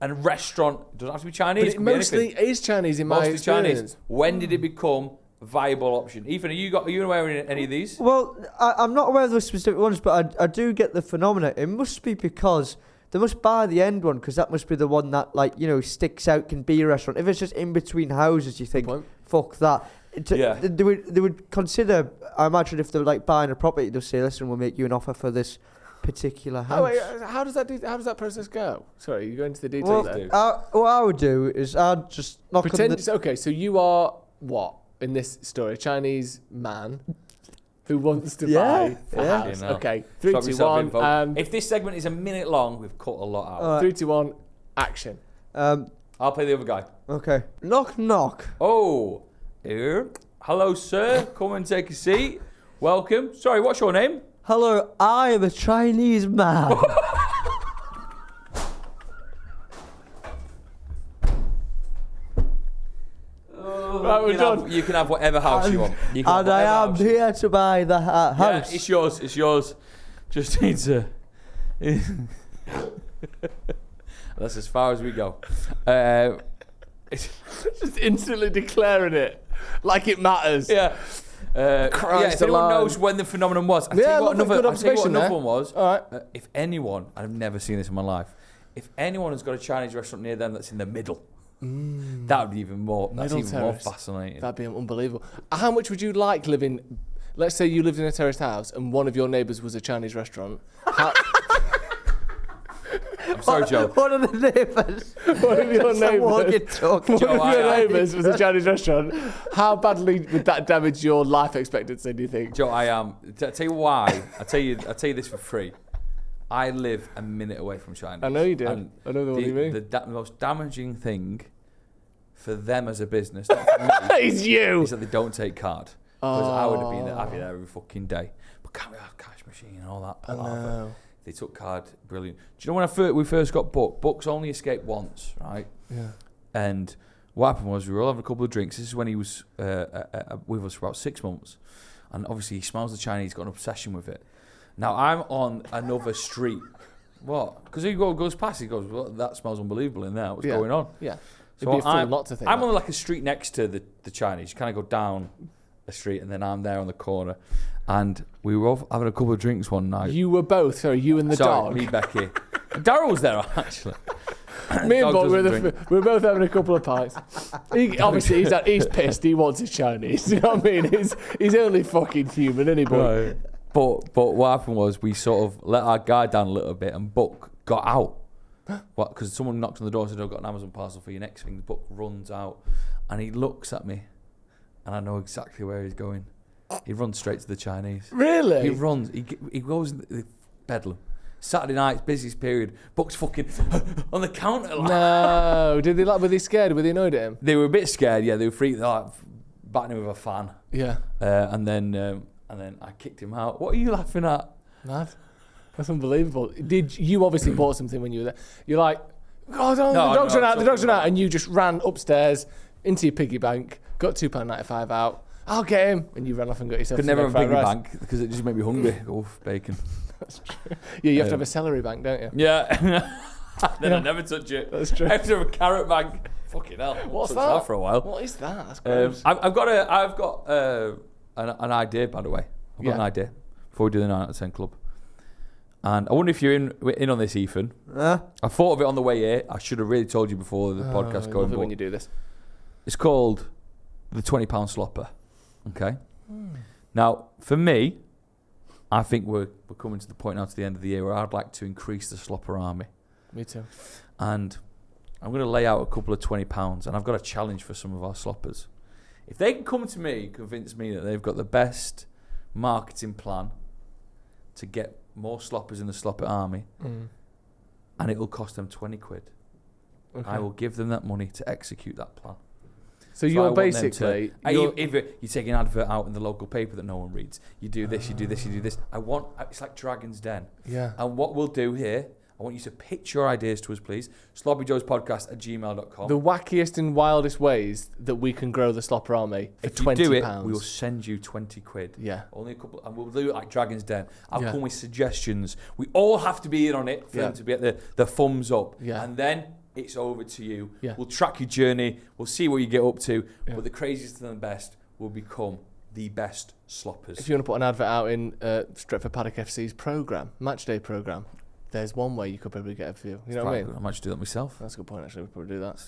a restaurant? It doesn't have to be Chinese. But it mostly is Chinese in my Mostly experience. Chinese. When did it become a viable option? Ethan, are you aware of any of these? Well, I'm not aware of the specific ones, but I do get the phenomena. It must be because they must buy the end one, because that must be the one that, sticks out, can be a restaurant. If it's just in between houses, you think, fuck that. They would consider, I imagine, if they're buying a property, they'll say, listen, we'll make you an offer for this particular house. Oh, wait, how does that process go? Sorry, you go into the details there. What I would do is I'd just knock on the... Okay, so you are what in this story? A Chinese man who wants to buy a house. Okay, 3, 2, 1. If this segment is a minute long, we've cut a lot out. 3, 2, 1, action. I'll play the other guy. Okay. Knock, knock. Oh, here. Hello, sir. Come and take a seat. Welcome. Sorry, what's your name? Hello, I am a Chinese man. Right, we're done. You can have whatever house you want. And I am here to buy the house. Yeah, it's yours. It's yours. Just need to... That's as far as we go. Just instantly declaring it like it matters. Yeah. If anyone knows when the phenomenon was, I'll tell you what another one was. All right. If anyone, I've never seen this in my life, if anyone has got a Chinese restaurant near them that's in the middle, that would be even more. That's even more fascinating. That'd be unbelievable. How much would you like living? Let's say you lived in a terraced house and one of your neighbours was a Chinese restaurant. I'm sorry, Joe. One of the neighbours. One of your neighbours was a Chinese restaurant. How badly would that damage your life expectancy, do you think? Joe, I am. I'll tell you why. I'll tell you this for free. I live a minute away from China. I know you do. I know what you mean. The most damaging thing for them as a business, not for me, is you. Is that they don't take card. Because I would have been there. I'd be there every fucking day. But can't we have cash machine and all that? I know. They took card, brilliant. Do you know when we first got booked? Books only escape once, right? Yeah. And what happened was we were all having a couple of drinks. This is when he was with us for about 6 months. And obviously he smells the Chinese, got an obsession with it. Now I'm on another street. What? Because he goes past, he goes, well, that smells unbelievable in there. What's going on? Yeah. So It'd be a fool not to think I'm that. on like a street next to the Chinese. You kind of go down a street and then I'm there on the corner. And we were all having a couple of drinks one night. You were both, you and the dog. Me, Becky. Darryl was there, actually. Me and Bob, we were both having a couple of pints. Obviously, he's pissed. He wants his Chinese. You know what I mean? He's only fucking human, isn't he, boy? Right. But what happened was we sort of let our guard down a little bit and Buck got out. What? Because someone knocked on the door and said, I've got an Amazon parcel for you. Next thing, Buck runs out and he looks at me and I know exactly where he's going. He runs straight to the Chinese. Really? He runs. He goes in the bedlam. Saturday night's busiest period. Buck's fucking on the counter. Like. No. Were they scared? Were they annoyed at him? They were a bit scared. Yeah, they were freaked. They're like batting him with a fan. Yeah. And then I kicked him out. What are you laughing at? Mad. That's unbelievable. Did you obviously bought something when you were there? You're like, oh, the dogs run out, and you just ran upstairs into your piggy bank, got £2.95 out. I'll get him, and you ran off and got yourself. Could never have a piggy bank because it just made me hungry. Oof, bacon. That's true. Yeah, you have to have a celery bank, don't you? Yeah. Then I never touch it. That's true. I have to have a carrot bank. Fucking hell. What's that? that For a while. What is that? That's gross. I've got an idea, by the way. I've got an idea before we do the 9 out of 10 club. And I wonder if you're in on this, Ethan. I thought of it on the way here. I should have really told you before the podcast going. I love it when you do this. It's called the £20 slopper. Okay. Now, for me, I think we're coming to the point now to the end of the year where I'd like to increase the slopper army. Me too. And I'm going to lay out a couple of £20, and I've got a challenge for some of our sloppers. If they can come to me, convince me that they've got the best marketing plan to get more sloppers in the slopper army, and it will cost them 20 quid, I will give them that money to execute that plan. So you're basically... If you take an advert out in the local paper that no one reads, you do this, you do this, you do this. It's like Dragon's Den. Yeah. And what we'll do here, I want you to pitch your ideas to us, please. SloppyJoesPodcast@gmail.com. The wackiest and wildest ways that we can grow the slopper army for £20. If you do it, we'll send you 20 quid. Yeah. Only a couple, and we'll do it like Dragon's Den. I'll come with suggestions. We all have to be in on it for them to be at the thumbs up. Yeah. And then it's over to you. Yeah. We'll track your journey. We'll see what you get up to. Yeah. But the craziest and the best will become the best sloppers. If you want to put an advert out in Stretford Paddock FC's programme, matchday programme, there's one way you could probably get a few. You know what I mean? I might just do that myself. That's a good point, actually. We'd probably do that.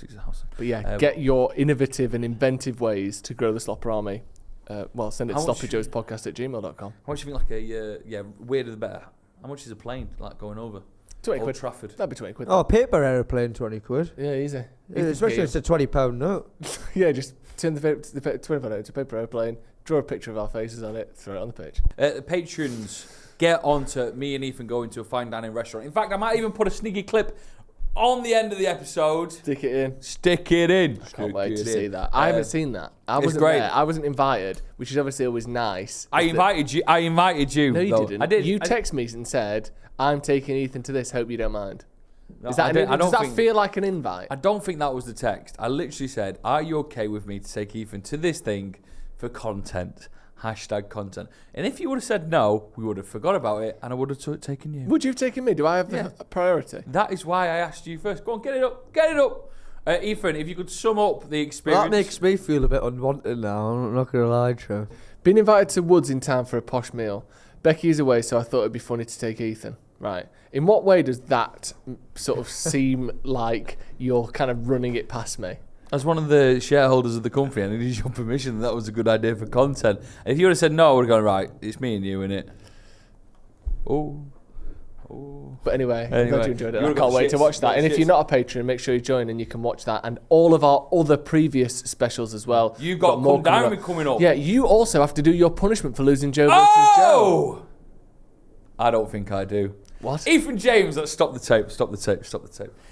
But yeah, get your innovative and inventive ways to grow the slopper army. Send it to SloppyJoesPodcast@gmail.com. How much do you think like a weirder the better? How much is a plane like going over? 20 Old quid. Trafford. That'd be 20 quid. Oh, paper aeroplane, 20 quid. Yeah, easy. Yeah, especially if it's a £20 note. Yeah, just turn the 20 note to paper airplane, draw a picture of our faces on it, throw it on the page. The patrons, get on to me and Ethan going to a fine dining restaurant. In fact, I might even put a sneaky clip on the end of the episode. Stick it in. Stick it in. I can't wait to see that. I haven't seen that. I wasn't great. there. I wasn't invited, which is obviously always nice. I invited you. No, you though. didn't. I did. You text me and said, "I'm taking Ethan to this. Hope you don't mind." No, Is that does that feel like an invite? I don't think that was the text. I literally said, "Are you okay with me to take Ethan to this thing for content?" #content. And if you would have said no, we would have forgot about it, and I would have taken you. Would you have taken me? Do I have the priority? That is why I asked you first. Go on, get it up. Ethan, if you could sum up the experience. That makes me feel a bit unwanted now, I'm not going to lie to you. Been invited to Woods in town for a posh meal. Becky's away, so I thought it'd be funny to take Ethan. Right. In what way does that sort of seem like you're kind of running it past me? As one of the shareholders of the company, I needed your permission. That was a good idea for content. And if you would have said no, I would have gone, right, it's me and you, innit? Oh. But anyway, I'm glad you enjoyed it. I You've can't got wait shits, to watch that. And if shits. you're not a patron, make sure you join and you can watch that and all of our other previous specials as well. You've got more Come Down with coming up. Yeah, you also have to do your punishment for losing Joe versus Joe. Oh! I don't think I do. What? Ethan James, let's stop the tape.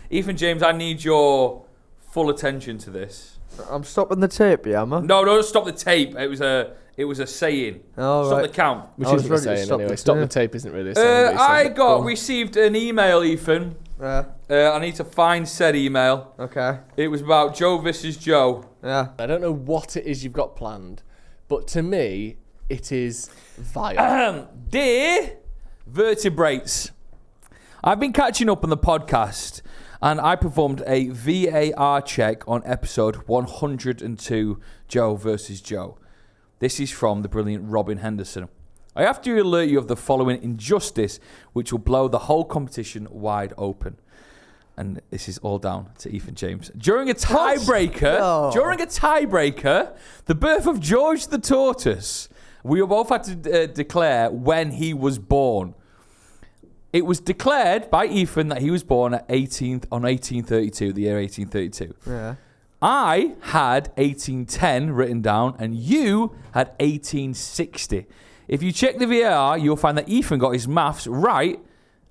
Ethan James, I need your full attention to this. I'm stopping the tape, yeah, man. No, don't stop the tape. It was a saying. Oh, Stop right. the count. Which I was isn't a ready to saying stop anyway. the Stop the tape. tape isn't really a saying. but it says it. Received an email, Ethan. Yeah, I need to find said email. okay. It was about Joe versus Joe. Yeah. I don't know what it is you've got planned, but to me, it is vile. Dear vertebrates, I've been catching up on the podcast and I performed a VAR check on episode 102, Joe versus Joe. This is from the brilliant Robin Henderson. I have to alert you of the following injustice, which will blow the whole competition wide open. And this is all down to Ethan James. During a tiebreaker, the birth of George the Tortoise, we both had to declare when he was born. It was declared by Ethan that he was born on 1832, the year 1832. Yeah. I had 1810 written down, and you had 1860. If you check the VAR, you'll find that Ethan got his maths right.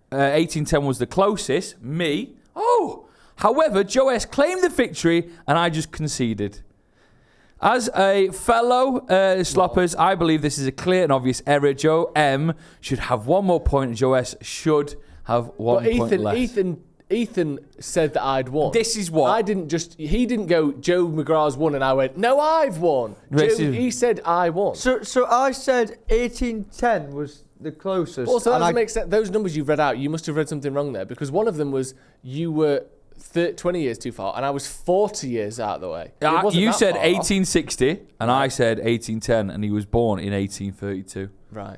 1810 was the closest. Me. Oh. However, Joe S. claimed the victory, and I just conceded. As a fellow sloppers, I believe this is a clear and obvious error. Joe M. should have one more point, and Joe S. should have one point less. Ethan said that I'd won. This is what he didn't go, Joe McGrath's won, and I went, no, I've won. He said I won. So I said 1810 was the closest. Also, that doesn't make sense. Those numbers you've read out, you must have read something wrong there, because one of them was you were 20 years too far, and I was 40 years out of the way. You said far. 1860, and I said 1810, and he was born in 1832. Right.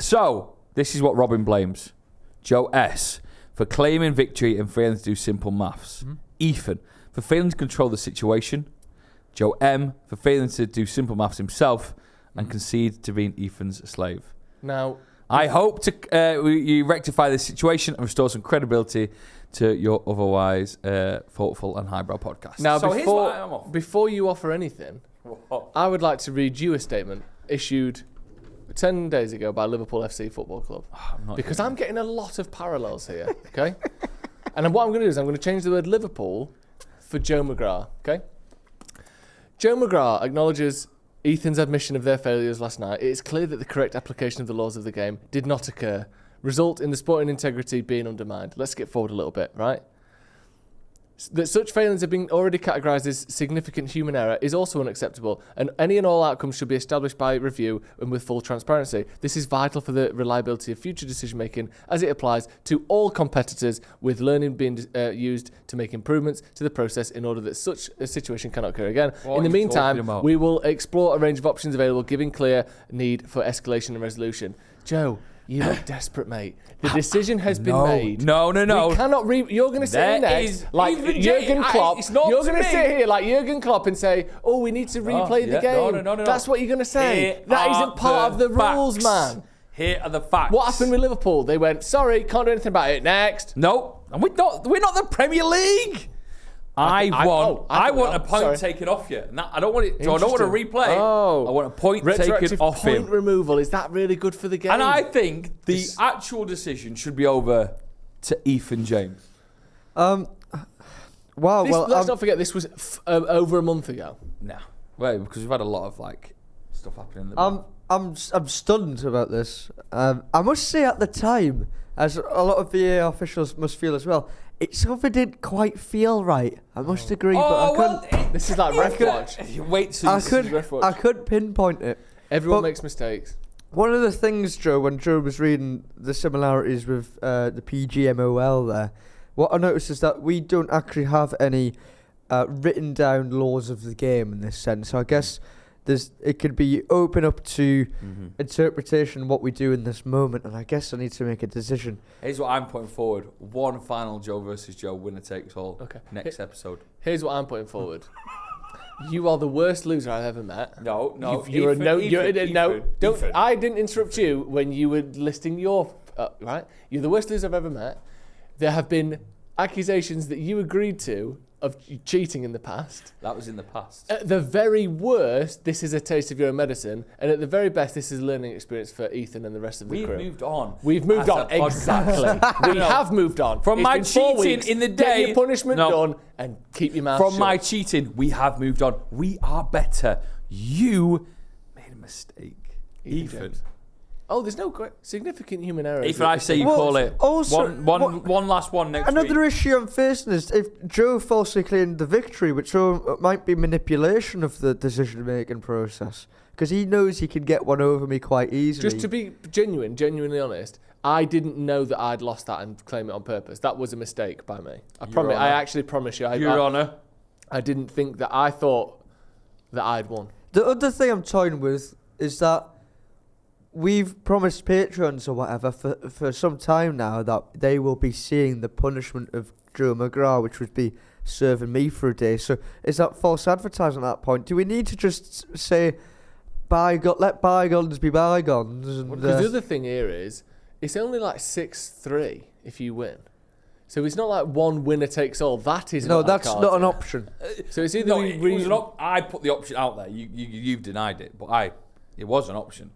So, this is what Robin blames. Joe S. for claiming victory and failing to do simple maths. Mm-hmm. Ethan for failing to control the situation. Joe M. for failing to do simple maths himself and concede to being Ethan's slave. Now, I hope you rectify this situation and restore some credibility to your otherwise thoughtful and highbrow podcast. Now, so before you offer anything, I would like to read you a statement issued 10 days ago by Liverpool FC Football Club. Because I'm getting a lot of parallels here, okay? And what I'm going to do is I'm going to change the word Liverpool for Joe McGrath, okay? Joe McGrath acknowledges Ethan's admission of their failures last night. It is clear that the correct application of the laws of the game did not occur, result in the sporting integrity being undermined. Let's skip forward a little bit, right? That such failings have been already categorised as significant human error is also unacceptable, and any and all outcomes should be established by review and with full transparency. This is vital for the reliability of future decision-making as it applies to all competitors, with learning being used to make improvements to the process in order that such a situation cannot occur again. In the meantime, we will explore a range of options available, giving clear need for escalation and resolution. Joe, you look desperate, mate. The decision has been made. No. We cannot you're going to sit next like Jurgen Klopp. You're going to sit here like Jurgen Klopp and say, we need to replay the game. No. That's what you're going to say. That isn't part of the rules, man. Here are the facts. What happened with Liverpool? They went, sorry, can't do anything about it. Next. No, and we're not the Premier League. I want a point taken off you. I don't want it. So I don't want to replay. Oh. I want a point taken off point him. removal. Is that really good for the game? And I think the actual decision should be over to Ethan James. Wow. Let's not forget this was over a month ago. No, well, because we've had a lot of stuff happening. In I'm stunned about this. I must say, at the time, as a lot of VAR officials must feel as well, it something didn't quite feel right. I must agree, but I couldn't. This is like ref watch. Wait till you see ref watch. I couldn't pinpoint it. Everyone makes mistakes. One of the things, Joe, when Joe was reading the similarities with the PGMOL there, what I noticed is that we don't actually have any written down laws of the game in this sense. So I guess it could be open up to interpretation what we do in this moment, and I guess I need to make a decision. Here's what I'm putting forward. One final Joe versus Joe, winner takes all. Okay. Next episode. Here's what I'm putting forward. You are the worst loser I've ever met. No. Don't. I didn't interrupt you when you were listing your right. You're the worst loser I've ever met. There have been accusations that you agreed to of cheating in the past. That was in the past. At the very worst, this is a taste of your own medicine, and at the very best, this is a learning experience for Ethan and the rest of the crew. We've moved on. We've moved on, exactly. We have moved on. From my cheating in the day, get your punishment done, and keep your mouth shut. From my cheating, we have moved on. We are better. You made a mistake, Ethan. Oh, there's no significant human error. Ethan, I say you call it. Also, one last one next week. Another issue I'm facing is if Joe falsely claimed the victory, which might be manipulation of the decision-making process, because he knows he can get one over me quite easily. Just to be genuinely honest, I didn't know that I'd lost that and claim it on purpose. That was a mistake by me. I actually promise you. Your Honour. I didn't think that. I thought that I'd won. The other thing I'm toying with is that we've promised patrons or whatever for some time now that they will be seeing the punishment of Joe McGrath, which would be serving me for a day. So is that false advertising at that point? Do we need to just say, let bygones be bygones? Because the other thing here is, it's only like 6-3 if you win. So it's not like one winner takes all. That is that's not an option. So it's either I put the option out there. You've denied it, but it was an option.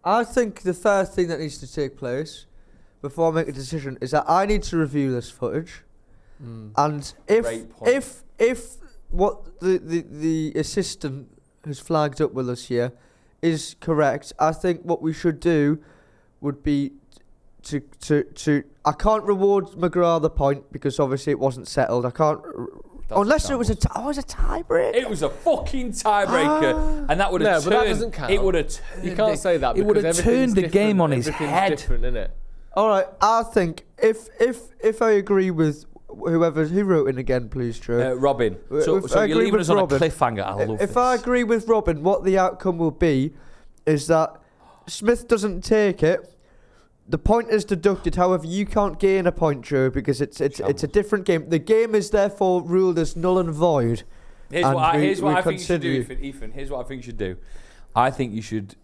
I think the first thing that needs to take place before I make a decision is that I need to review this footage, and if what the assistant who's flagged up with us here is correct, I think what we should do would be to I can't reward McGrath the point because obviously it wasn't settled. I can't. Unless it was a tiebreaker. It was a fucking tiebreaker, and that would have turned. But that doesn't count. It would have turned. You can't say that. It would have turned the game on his head. Different, isn't it? All right, I think if I agree with who wrote in again, please, Joe. Robin. So you're leaving us on a cliffhanger. I love this. If I agree with Robin, what the outcome will be is that Smith doesn't take it. The point is deducted. However, you can't gain a point, Joe, because it's a different game. The game is therefore ruled as null and void. Here's what I think you should do, Ethan. Here's what I think you should do. I think you should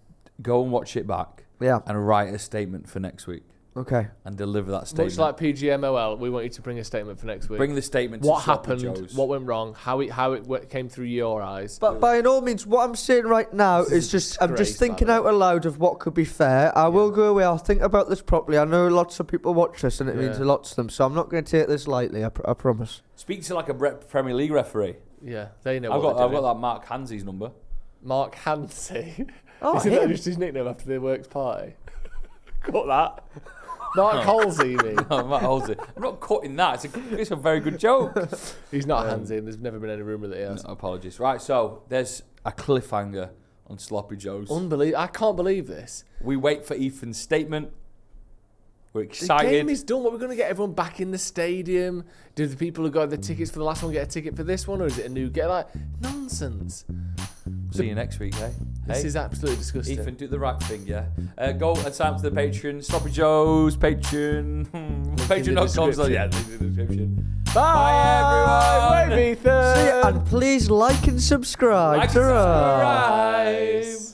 go and watch it back. Yeah. And write a statement for next week. Okay. And deliver that statement. Much like PGMOL, we want you to bring a statement for next week. Bring the statement. What happened? What went wrong? How it came through your eyes. But by all means, what I'm saying right now is I'm just thinking out aloud of what could be fair. I will go away. I'll think about this properly. I know lots of people watch this, and it means a lot to them. So I'm not going to take this lightly. I promise. Speak to like a Premier League referee. Yeah, they know. I've got that Mark Hansey's number. Mark Hansey. Oh, isn't that just his nickname after the works party? Got that. Mark Halsey, you mean? No, Mark Halsey. I'm not cutting that. It's a very good joke. He's not Hansey, and there's never been any rumour that he has. No, apologies. Right, so there's a cliffhanger on Sloppy Joe's. I can't believe this. We wait for Ethan's statement. We're excited. The game is done. What, we're going to get everyone back in the stadium? Do the people who got the tickets for the last one get a ticket for this one? Or is it a new get? Like, nonsense. See you next week, eh? This is absolutely disgusting. Ethan, do the right thing, yeah? Go and sign up to the Patreon. Sloppy Joe's Patreon. Patreon.com. Yeah, link in the description. Bye, everyone. Wave Ethan. See ya, and please like and subscribe. Like and subscribe.